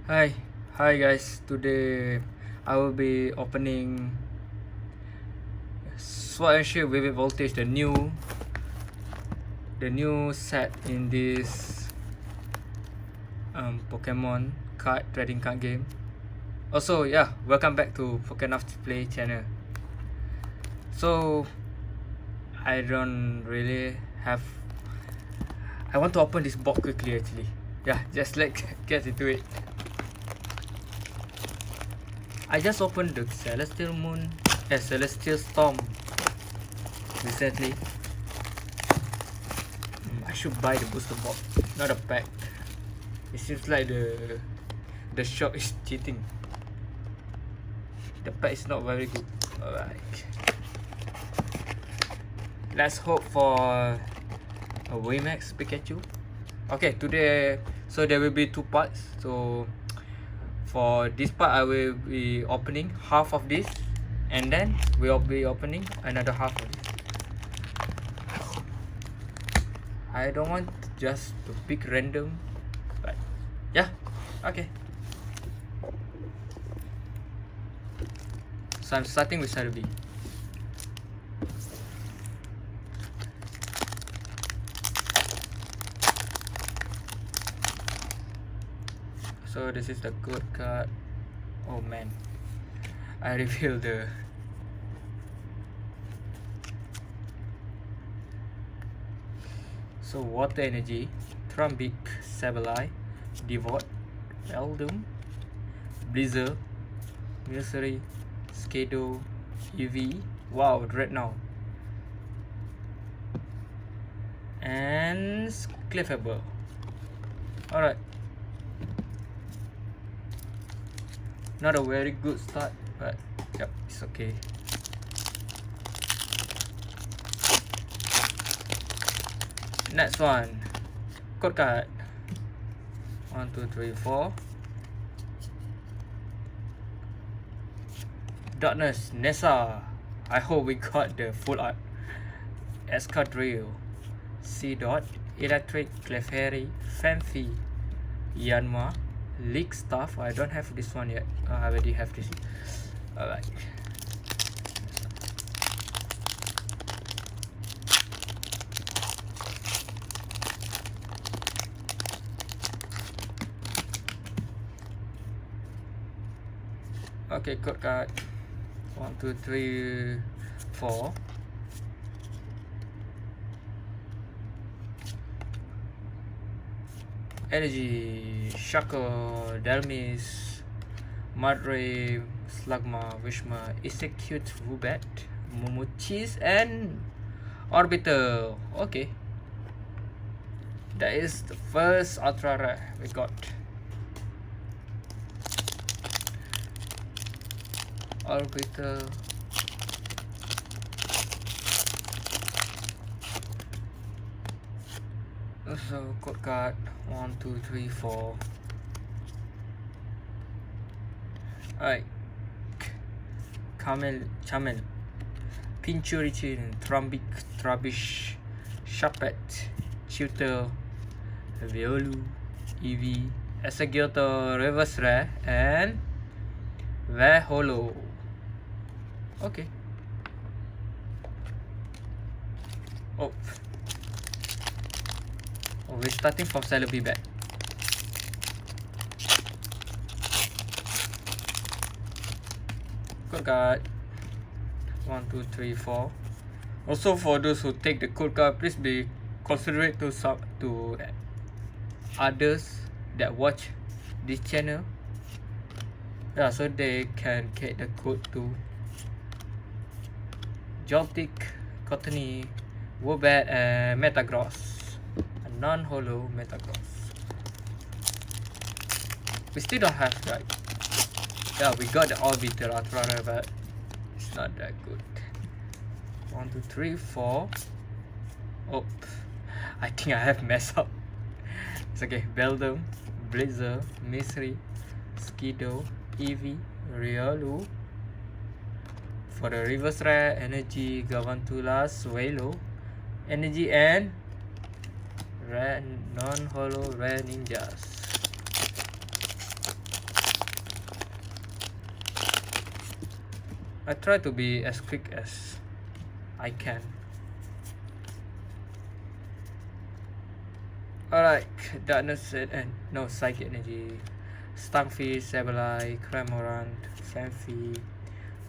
Hi guys. Today I will be opening Sword and Shield Vivid Voltage, the new set in this Pokemon card trading card game. Also, yeah, welcome back to Pokemon Play channel. So I don't really have. I want to open this box quickly actually. Yeah, just let's get into it. I just opened the Celestial Storm recently. I should buy the booster box, not a pack. It seems like the shop is cheating. The pack is not very good. Alright. Let's hope for a VMAX Pikachu. Okay, today so there will be two parts. So for this part I will be opening half of this, and then we'll be opening another half of this. I don't want just to pick random, but yeah, okay. So I'm starting with Side B. So this is the code card. Oh man, I revealed the so Water Energy, Trumbic, Sableye, Devote, Eldum, Blizzard, Nursery, Skado, EV, wow, Dreadnought, and Clefable. Alright. Not a very good start, but yep, it's okay. Next one, code card. 1, 2, 3, 4. Darkness, Nessa. I hope we got the full art. Escadrille, C Dot, Electric, Clefairy, Fanfi, Yanma, Leak Stuff. I don't have this one yet. I already have this. Alright. Okay, code card. 1, 2, 3, 4. Energy, Shaco, Delmis, Madre, Slugma, Wishma, Execute, Rubat, Momochis, and Orbiter. Okay. That is the first Ultra Rare we got. Orbiter. So code card 1, 2, 3, 4. Alright. Chamel, Pinchurichin, Trumbic, Trubbish, Sharpet, Tutor, Violu, EV, Executor, Reverse Rare, and Holo. Okay. Oh, we're starting from Celebi back. Code card 1, 2, 3, 4. Also, for those who take the code card, please be considerate to others that watch this channel. Yeah, so they can get the code to Joltik, Cottony, Woobat, and Metagross. A non-holo Metagross. We still don't have, right? Yeah, we got the Orbiter Ultra Rare, but it's not that good. 1, 2, 3, 4. Oh, I think I have messed up. It's okay. Beldum, Blizzard, Mystery, Skido, Eevee, Riolu. For the Reverse Rare, Energy, Gavantula, Swalo, Energy, and Rare non-holo Rare Ninjas. I try to be as quick as I can. Alright, darkness and no psychic energy. Stunfish, Sableye, Cramorant, Fanfi,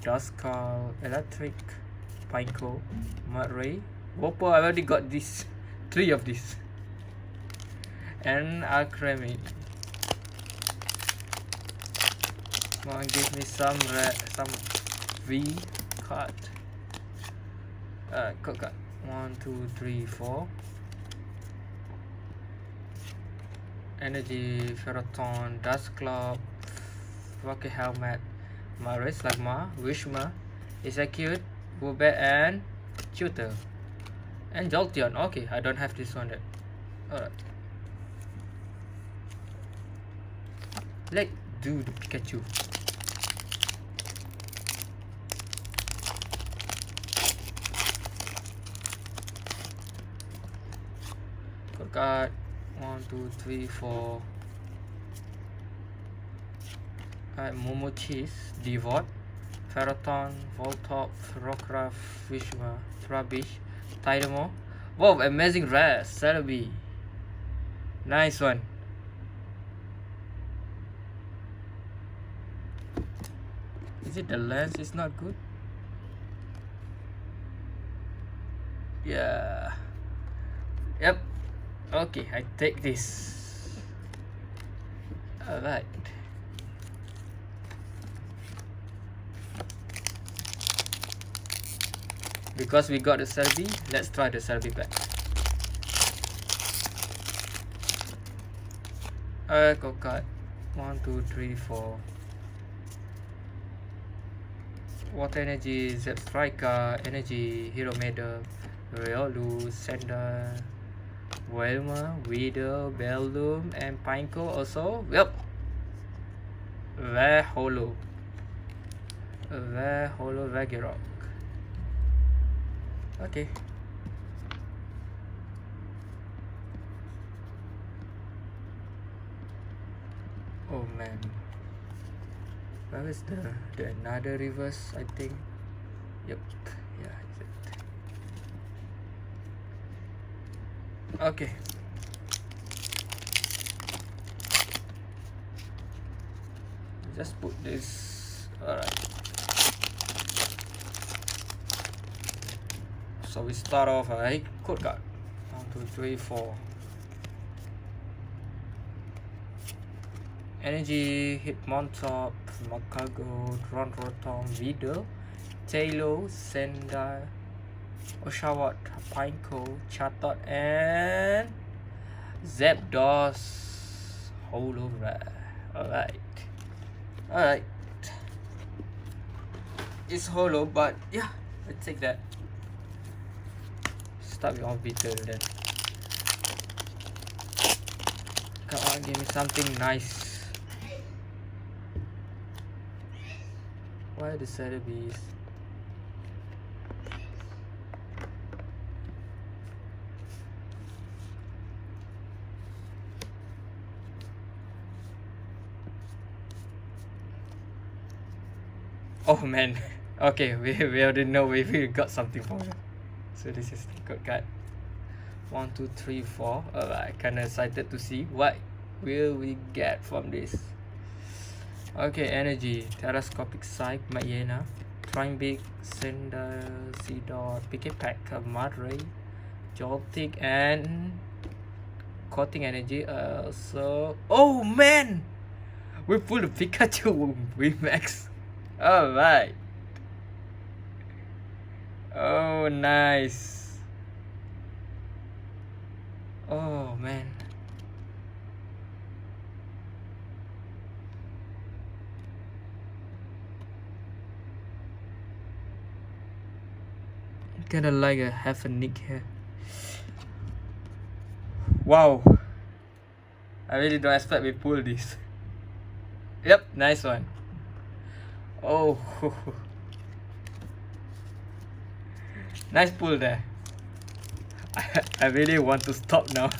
Duskull, Electric, Pineco, Mudray, Whopper. I already got this, 3 of these, and Alcremie. Come on, give me some V card. Code card. 1, 2, 3, 4. Energy, Ferroton, Dusclops, Rocket Helmet, Mudray, Slugma, Wishma, Execute, Woobat, and Tutor. And Jolteon. Okay, I don't have this one yet. Alright. Let's do the Pikachu. Code card. 1, 2, 3, 4. Momochis, Devote, Ferroton, Voltop, Rockruff, Wishma, Trubbish, Tydamo. Wow, amazing rare, Celebi. Nice one. Is it the lens is not good? Yeah. Yep. Okay, I take this. Alright. Because we got the Celebi, let's try the Celebi back. Code card. 1, 2, 3, 4. Water Energy, Zep Striker, Energy, Hero Maiden, Riolu, Sender, Wilma, Weedle, Bellum, and Pineco also. Yep. Rare Holo. Rare Holo Vagirock. Okay. Oh man. Where is the another reverse, I think? Yep. Yeah, is it. Okay. Just put this. Alright. So we start off a code card. 1, 2, 3, 4. Energy, Hitmontop, Makago, Ronrotom, Vidal, Tailo, Sendai, Oshawott, Pineco, Chatot, and Zapdos Holo Rare. Alright. It's holo, but yeah, let's take that. Start with Orbital then. Come on, give me something nice. Why the Cerebees? Oh man. Okay, we already know we got something from it. So this is the code card. 1, 2, 3, 4. Alright, kinda excited to see what will we get from this. Okay, Energy, Telescopic Psych, Mayena, Trimbic, Cinder, Seedot, Pikachu, Mudray, Joltik, and Coating Energy. So, oh man, we pulled the Pikachu VMAX. Alright. Oh, nice. Oh man. Kinda like a half a nick here. Wow. I really don't expect we pull this. Yep, nice one. Oh. Nice pull there. I really want to stop now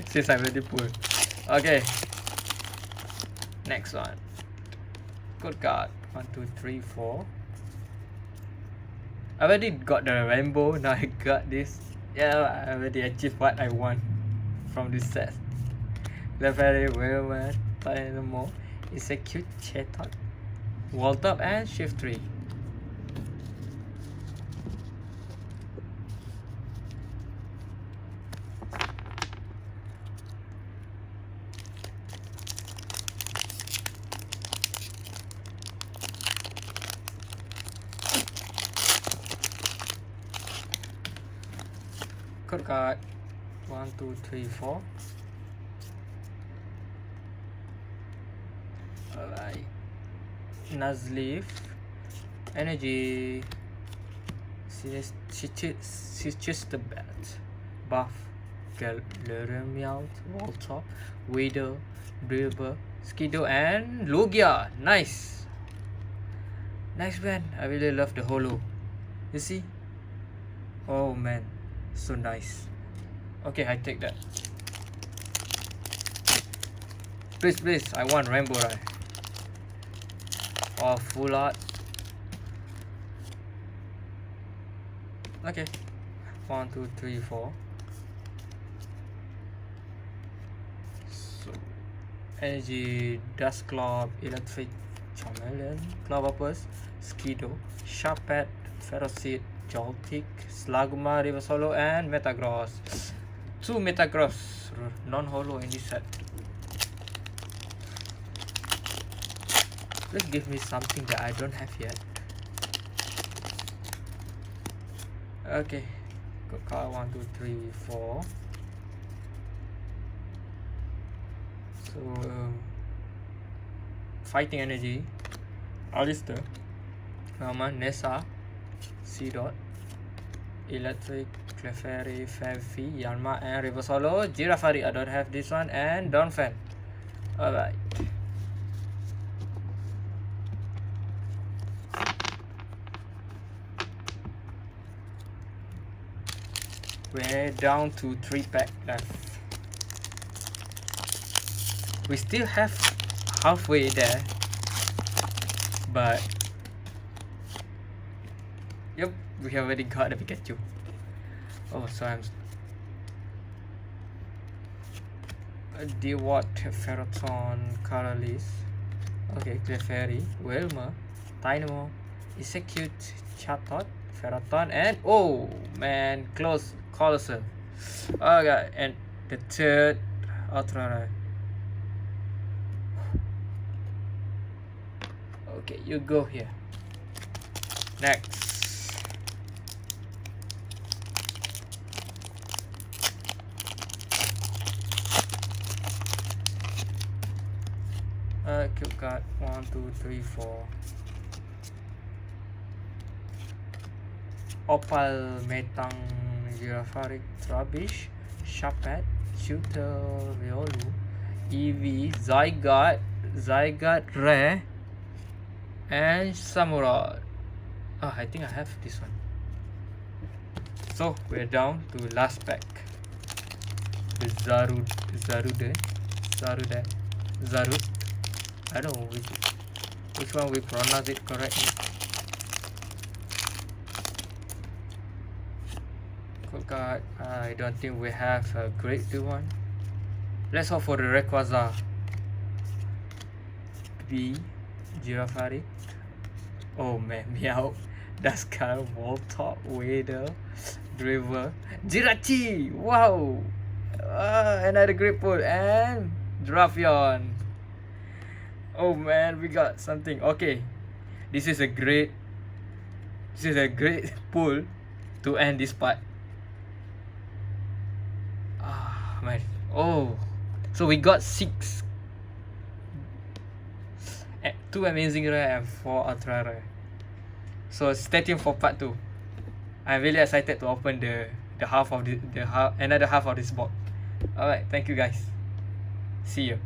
since I already pulled. Okay. Next one. Code card. 1, 2, 3, 4. I already got the rainbow. Now I got this. Yeah, I already achieved what I want from this set. The very well man. Dynamo is a cute chatot. Wall up and shift 3. Code card 1, 2, 3, 4. Alright. Nuzleaf. Energy. Chichester Bat. Buff. Galerium, Voltop, Wader, Brewer, Skido, and Lugia. Nice. Nice man. I really love the holo. You see? Oh man. So nice. Okay, I take that. Please, please. I want rainbow right. Or full art. Okay. 1, 2, 3, 4. So energy, dust cloud, electric, chameleon, cloverpus, skido, sharpet, ferocid, joltik, slagma, reverse holo, and metagross. 2 metagross non-holo in this set. Please give me something that I don't have yet. Okay, good card 1, 2, 3, 4. So fighting energy, Alistair, Nessa, C dot, electric, Clefairy, Favi, Yanma, and reverse holo. Girafari, I don't have this one, and Donphan. Alright. We're down to 3 pack left. We still have halfway there, but yep, we already got a Pikachu. Oh, so I'm Dewart, Ferroton, Caralis. Okay, Clefairy, Wilma, Dynamo, Execute, Chatot, Ferroton, and oh man, close, Colossal. Okay, and the third Ultra Rare. Okay, you go here. Next. Cube card 1, 2, 3, 4. Opal, Metang, Girafaric, Trubbish, Sharpet, Shooter, Riolu, EV, Zygarde Rare, and Samurai. Oh, I think I have this one. So we're down to last pack. The Zarud. I don't know which one we pronounce it correctly. Cool card. I don't think we have a great one. Let's hope for the Rayquaza. B. Girafari. Oh man, Meow. Duskar, Voltop, Wader, Driver, Jirachi! Wow! Another great pull, and Drapion. Oh man, we got something. Okay, this is a great pull to end this part. Ah man. Oh, so we got 6. 2 amazing rare and 4 ultra rare. So stay tuned for part 2. I'm really excited to open the half of another half of this box. Alright, thank you guys. See you.